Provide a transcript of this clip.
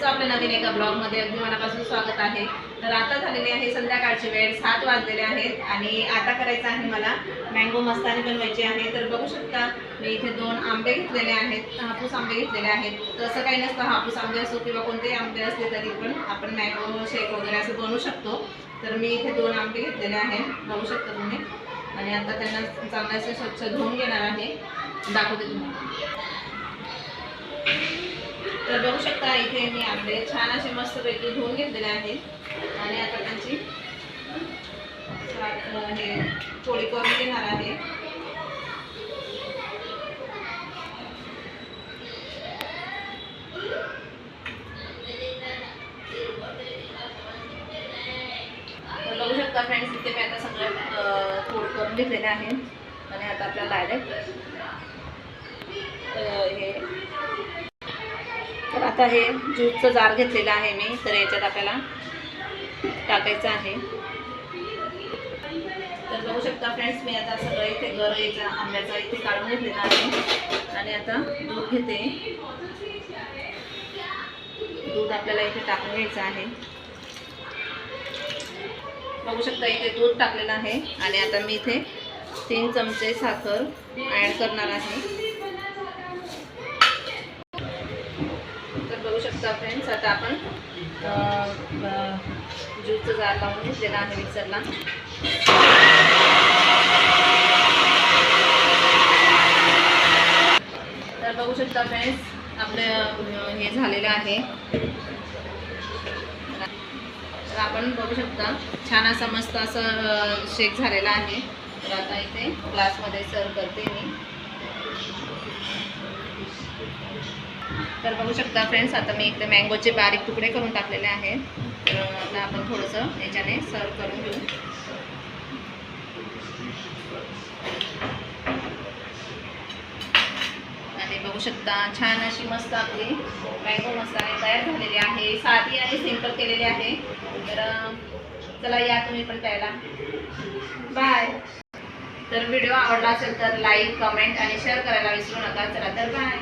तुमचं आपल्या नवीन एका ब्लॉगमध्ये अगदी मनापासून स्वागत आहे। तर आता झालेली आहे संध्याकाळची वेळ, 7 वाजलेले आहेत आणि आता करायचं आहे मला मँगो मस्तानी बनवायची आहे। तर बघू शकता मी इथे 2 आंबे घेतलेले आहेत, हापूस आंबे घेतलेले आहेत। तसं काही नसतं, हापूस आंबे असो किंवा कोणतेही आंबे असले तरी पण आपण मँगो शेक वगैरे असं बनवू शकतो। तर मी इथे 2 आंबे घेतलेले आहेत, बघू शकता तुम्ही। आणि आता त्यांना चांगले स्वच्छ धुवून घेणार आहे, दाखवते तुम्हाला। तर बघू शकता इथे मी आंबे छान असे मस्तपैकी धुवून घेतलेले आहेत आणि आता त्यांची हे पोळी करून घेणार आहे। तर बघू शकता फ्रेंड्स, इथे मी आता सगळं पोळी करून घेतलेले आहे आणि आता आपल्याला डायरेक्ट हे तर आता हे ज्यूसचं जार घेतलेलं आहे मी, तर याच्यात आपल्याला टाकायचं आहे। तर बघू शकता फ्रेंड्स, मी आता सगळं इथे गर याचा आंब्याचा इथे काढून घेतलेला आहे आणि आता दूध घेते। दूध आपल्याला इथे टाकून घ्यायचं आहे, बघू शकता इथे दूध टाकलेलं आहे आणि आता मी इथे 3 चमचे साखर ॲड करणार आहे। बघू शकता फ्रेंड्स, आता आपण ज्यूसचं जार लावून घेतलेला आहे मिक्सरला। तर बघू शकता फ्रेंड्स, आपलं हे झालेलं आहे। तर आपण बघू शकता छान असा मस्त असं शेक झालेला आहे। तर आता इथे ग्लासमध्ये सर्व करते मी। तर बघू शकता फ्रेंड्स, आता मी इथे मँगोचे बारीक तुकडे करून टाकलेले आहेत। तर आता आपण थोडंसं याच्याने सर्व करून घेऊ। आणि बघू शकता छान अशी मस्त आपली मँगो मसाले तयार झालेली आहे, साधी आणि सिंपल केलेली आहे। तर चला या तुम्ही पण प्यायला। बाय। तर व्हिडिओ आवडला असेल तर लाईक, कमेंट आणि शेअर करायला विसरू नका। चला तर बाय।